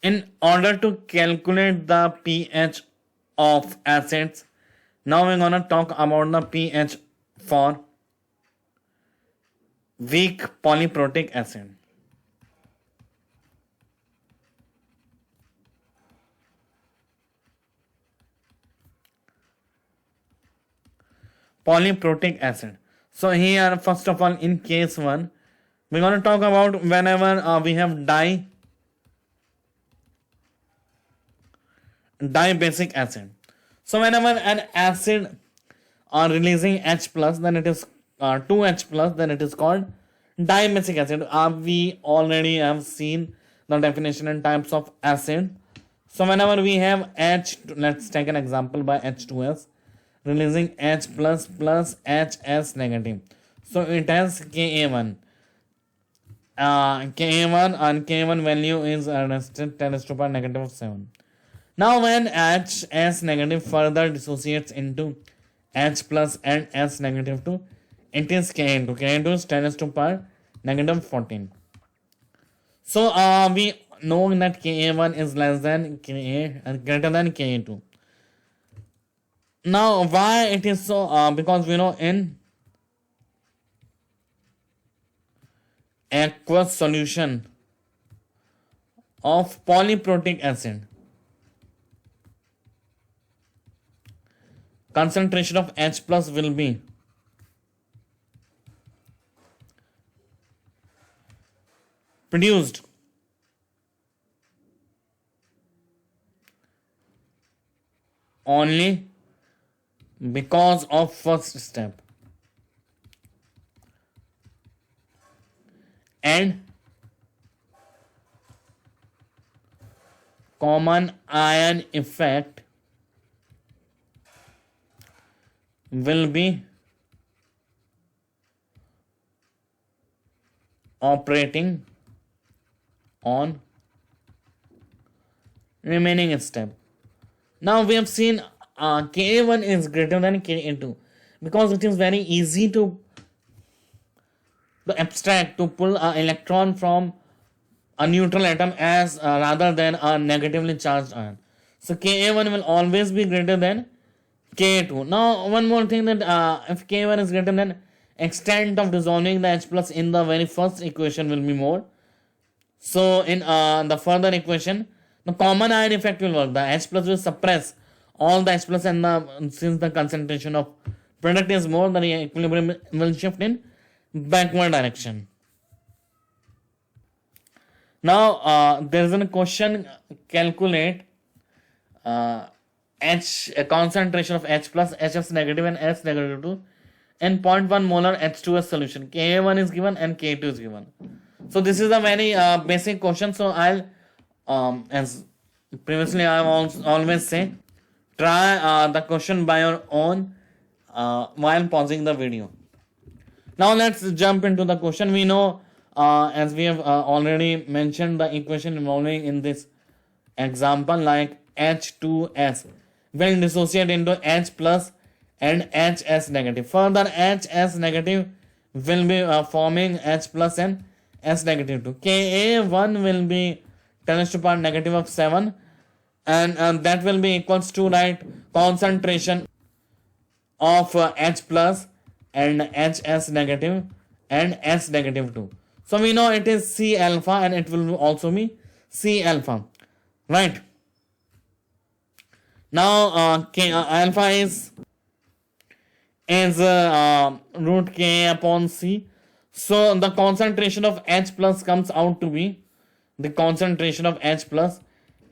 In order to calculate the pH of acids, now we're gonna talk about the pH for weak polyprotic acid. Polyprotic acid. So here, first of all, in case 1, we're going to talk about whenever we have dibasic acid. So whenever an acid are releasing H plus, then it is 2H plus, then it is called dibasic acid. We already have seen the definition and types of acid. So whenever we have H, let's take an example by H2S releasing H plus plus HS negative. So it has Ka1. Ka1 and Ka1 value is 10 raised to power negative 7. Now when HS negative further dissociates into H plus and S negative 2, it is Ka2. Ka2 is 10 raised to power negative 14. So we know that Ka1 is less than Ka and greater than Ka2. Now why it is so? Because we know in aqueous solution of polyprotic acid, concentration of H plus will be produced only because of first step, and common ion effect will be operating on remaining step. Now we have seen Ka1 is greater than Ka2 because it is very easy to abstract, to pull an electron from a neutral atom as rather than a negatively charged ion. So Ka1 will always be greater than Ka2. Now one more thing, that if Ka1 is greater, then extent of dissolving the H plus in the very first equation will be more. So in the further equation, the common ion effect will work. The H plus will suppress all the H plus, and since the concentration of product is more, the equilibrium will shift in backward direction. Now there is a question: calculate concentration of H plus, HS negative and S negative 2 in 0.1 molar H2S solution. Ka1 is given and K2 is given. So this is a very basic question. So I'll as previously I always say, try the question by your own while pausing the video. Now let's jump into the question. We know as we have already mentioned the equation involving in this example, like H2S will dissociate into H plus and HS negative. Further HS negative will be forming H plus and S negative 2. Ka1 will be 10 raised to power negative of 7, and that will be equals to, right, concentration of H plus and HS negative and S negative 2. So we know it is C alpha and it will also be C alpha, right? Now alpha is root K upon C. So the concentration of H plus comes out to be, the concentration of H plus,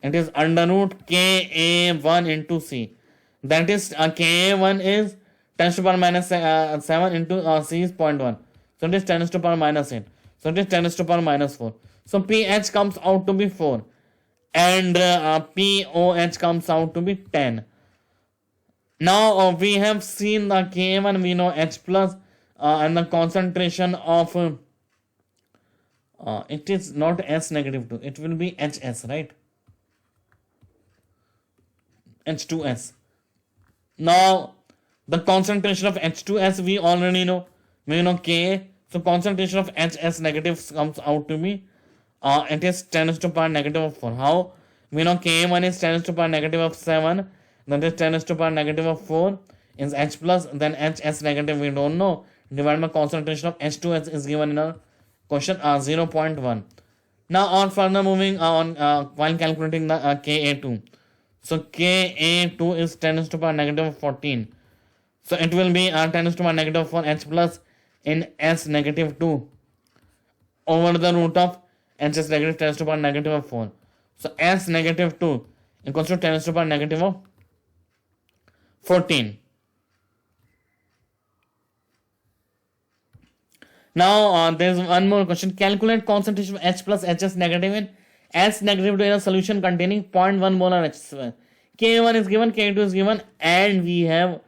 it is under root Ka1 into C. That is Ka1 is 10 to power minus 7 into C is 0.1. So it is 10 to power minus 8. So it is 10 to power minus 4. So pH comes out to be 4. And pOH comes out to be 10. Now we have seen the Ka1, we know H plus, and the concentration of it is not S negative 2, it will be HS, right? H2S. Now the concentration of H2S we already know, we know Ka. So concentration of HS negative comes out to be it is 10 to power negative of 4. How? We know Ka1 is 10 raised to power negative of 7, that is 10 raised to power negative of 4 is H plus, then HS negative we don't know, divided by concentration of H2S is given in our question 0.1. Now on further moving on while calculating the Ka2. So Ka2 is 10 raised to power negative 14. So it will be 10 raised to power negative 4 H plus in S negative 2 over the root of HS negative 10 raised to power negative of 4. So S negative 2 equals to 10 raised to power negative of 14. Now there is one more question. Calculate concentration of H plus HS negative in S negative to in a solution containing 0.1 molar H2. K1 is given, K2 is given, and we have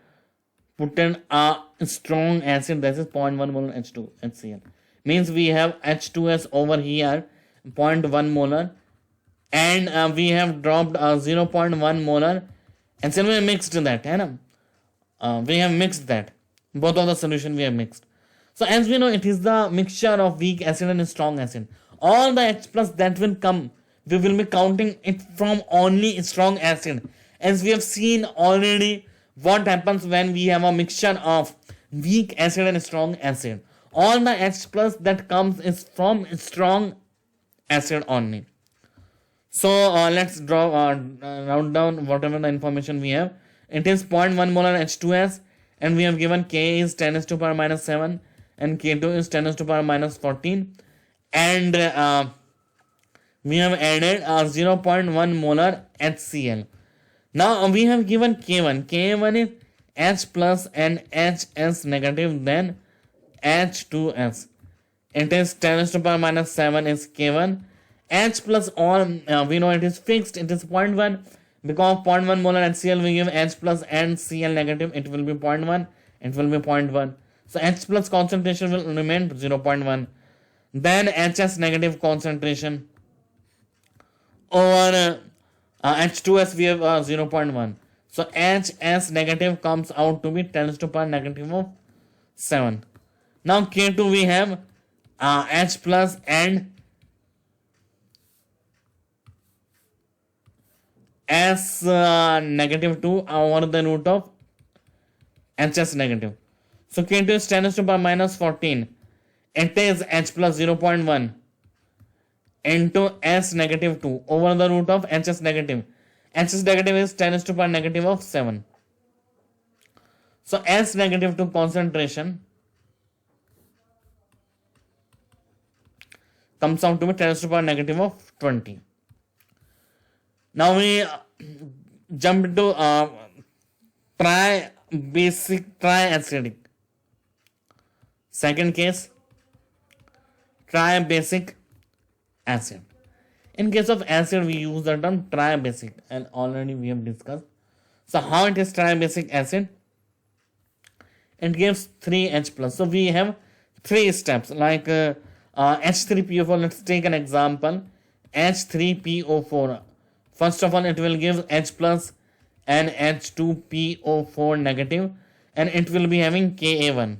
put in a strong acid, that is 0.1 molar H2 HCl. Means we have H2S over here 0.1 molar, and we have dropped 0.1 molar, and then we have mixed that, we have mixed that, both of the solution we have mixed. So as we know, it is the mixture of weak acid and strong acid. All the H plus that will come, we will be counting it from only strong acid. As we have seen already what happens when we have a mixture of weak acid and strong acid. All the H plus that comes is from strong acid only. So let's write down whatever the information we have. It is 0.1 molar H2S, and we have given K is 10 raised to power minus 7 and K2 is 10 raised to power minus 14, and we have added 0.1 molar HCl. Now we have given K1. K1 is H plus and HS negative, then H2S. It is 10 raised to power minus 7 is K1. H plus all we know it is fixed, it is 0.1. Because 0.1 molar HCl we give H plus and Cl negative, it will be 0.1, it will be 0.1. So H plus concentration will remain 0.1. Then HS negative concentration over H2S we have 0.1. So HS negative comes out to be 10 raised to power negative of 7. Now K2 we have H plus and S negative 2 over the root of HS negative. So K2 is 10 raised to power minus 14. It is H plus 0.1 into S negative 2 over the root of HS negative. HS negative is 10 raised to power negative of 7. So S negative 2 concentration comes out to be 10 raised to power negative of 20. Now we jump into triacidic. Second case, triabasic acid. In case of acid, we use the term triabasic, and already we have discussed. So how it is triabasic acid? It gives 3H plus. So we have 3 steps like H3PO4. Let's take an example. H3PO4. First of all, it will give H plus and H2PO4 negative, and it will be having Ka1.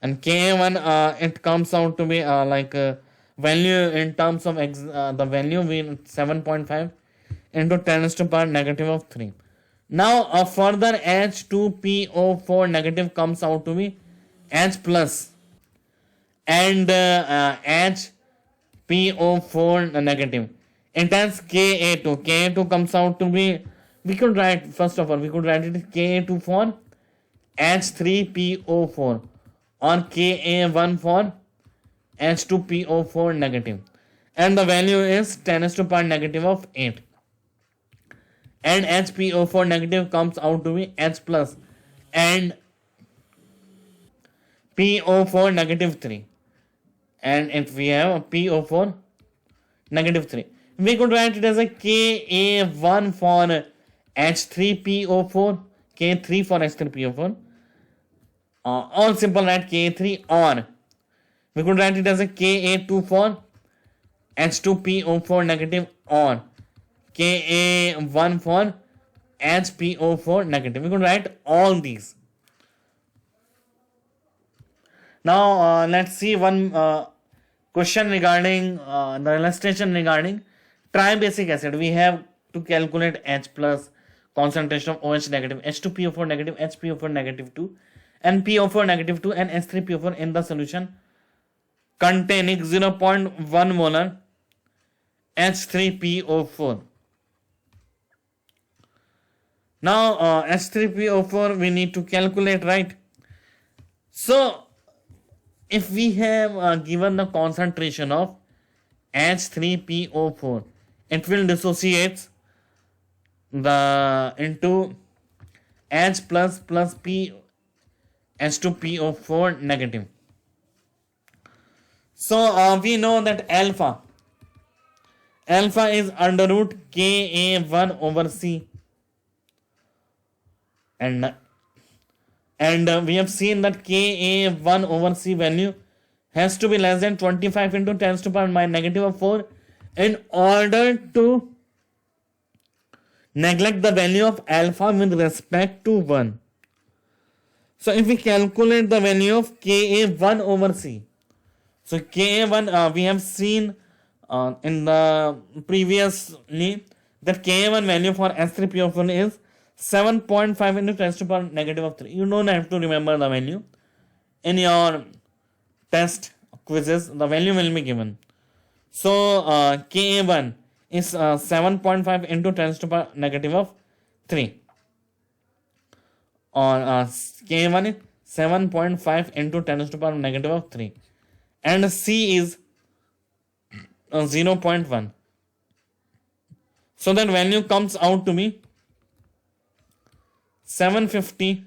And Ka1, it comes out to be value in terms of the value we 7.5 into 10 raised to power negative of 3. Now further H2PO4 negative comes out to be H plus and HPO4 negative. It has Ka2. Ka2 comes out to be, we could write, first of all, we could write it Ka2 for H3PO4 or Ka1 for H2PO4 negative. And the value is 10 raised to power negative of 8. And HPO4 negative comes out to be H plus and PO4 negative 3. And if we have PO4 negative 3. We could write it as a Ka1 for H3PO4, K3 for H3PO4. All simple write K3, or we could write it as a Ka2 for H2PO4 negative, or Ka1 for HPO4 negative. We could write all these. Now let's see one question regarding the illustration regarding Tribasic acid, we have to calculate H plus, concentration of OH negative, H2PO4 negative, HPO4 negative 2, and PO4 negative 2, and H3PO4 in the solution containing 0.1 molar H3PO4. Now H3PO4 we need to calculate, right? So if we have given the concentration of H3PO4, it will dissociate the into H plus P H2PO4 negative. So we know that alpha is under root Ka1 over C, and we have seen that Ka1 over C value has to be less than 25 into 10 to the power negative 4 in order to neglect the value of alpha with respect to 1. So if we calculate the value of Ka1 over C, so Ka1 we have seen in the previously that Ka1 value for S3PO4 is 7.5 into 10 to the power negative 3. You don't have to remember the value. In your test quizzes, the value will be given. So Ka1 is 7.5 into 10 to the power negative 3. Or Ka1 is 7.5 into 10 to the power negative 3. And C is 0.1. So that value comes out to be 750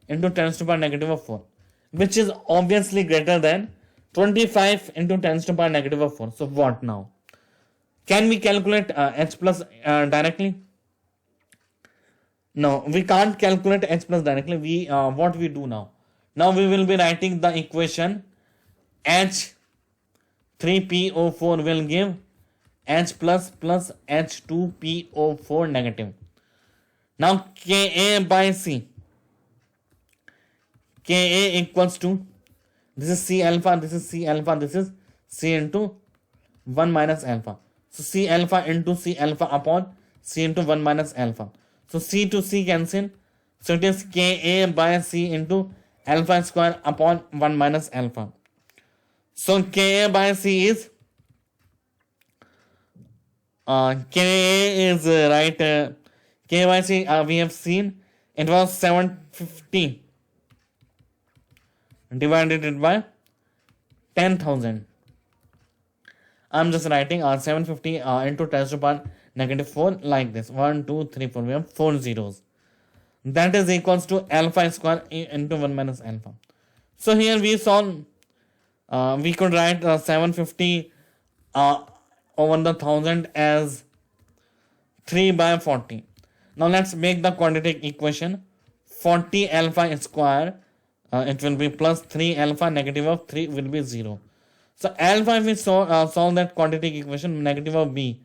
into 10 to the power negative 4, which is obviously greater than 25 into 10 to the power negative 4. So what now? Can we calculate H plus directly? No, we can't calculate H plus directly. What we do now? Now we will be writing the equation H3PO4 will give H plus H2PO4 negative. Now Ka by C. Ka equals to, this is C alpha, this is C alpha, this is C into 1 minus alpha. So C alpha into C alpha upon C into 1 minus alpha. So C to C cancel. So it is Ka by C into alpha square upon 1 minus alpha. So Ka by C is Ka is right. K by C we have seen it was 750 divided it by 10,000. I'm just writing 750 into 10 to the power negative 4 like this. 1, 2, 3, 4. We have 4 zeros. That is equals to alpha square into 1 minus alpha. So here we solve. We could write 750 over the 1000 as 3 by 40. Now let's make the quadratic equation. 40 alpha square, it will be plus 3 alpha negative of 3 will be 0. So alpha, if we solve that quadratic equation, negative of b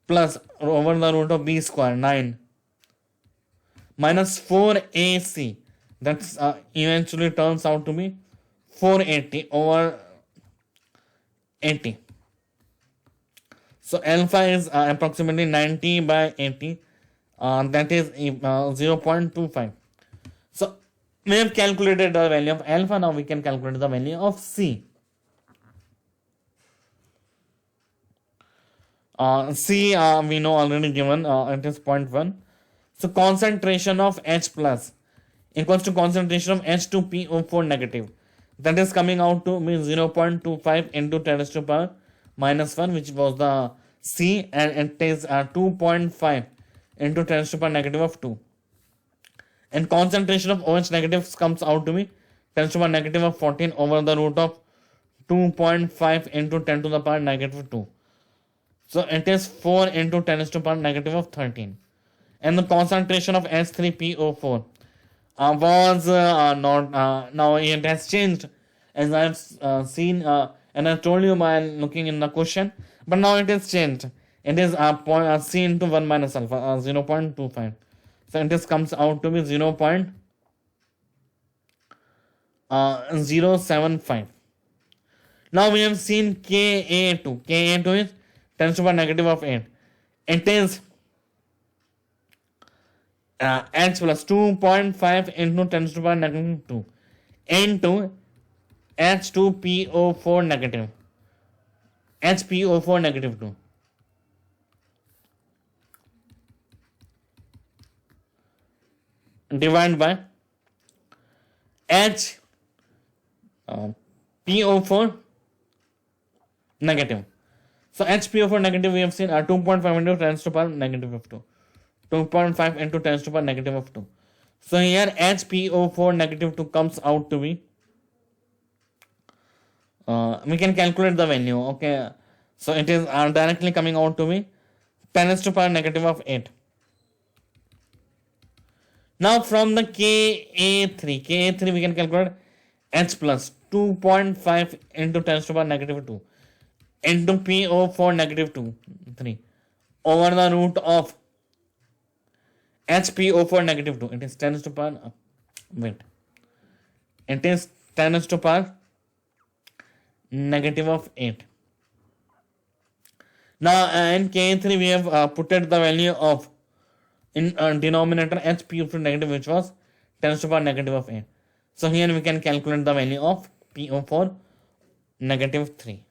plus over the root of b square 9 minus 4ac, that's eventually turns out to be 480 over 80. So alpha is approximately 90 by 80. That is 0.25. So we have calculated the value of alpha. Now we can calculate the value of C. C we know already given, it is 0.1. So concentration of H plus equals to concentration of H2PO4 negative. That is coming out to be 0.25 into 10 to the power minus 1, which was the C, and it is 2.5 into 10 to the power negative of 2. And concentration of OH negatives comes out to be 10 to the power negative of 14 over the root of 2.5 into 10 to the power negative 2. So it is 4 into 10 to the power negative of 13. And the concentration of S3PO4 was not, now it has changed, as I have seen and I told you by looking in the question, but now it is changed. It is C into 1 minus alpha, 0.25. So it is comes out to be 0.075. Now we have seen Ka2. Ka2 is 10 to the power negative of 8. It is H plus 2.5 into 10 to the power negative 2 into H2PO4 negative. HPO4 negative 2. Divided by H PO4 negative. So HPO4 negative we have seen 2.5 into 10 to the power negative of 2. 2.5 into 10 to the power negative of 2. So here HPO4 negative 2 comes out to be, we can calculate the value. Okay, so it is directly coming out to be 10 to the power negative of 8. Now from the Ka3 we can calculate H plus 2.5 into 10 to the power negative 2 into PO4 negative 3 over the root of HPO4 negative 2. It is 10 to the power, it is 10 to the power negative of 8. Now in K3 we have put the value of in denominator HPO4 negative, which was 10 to the power negative of 8. So here we can calculate the value of PO4 negative 3.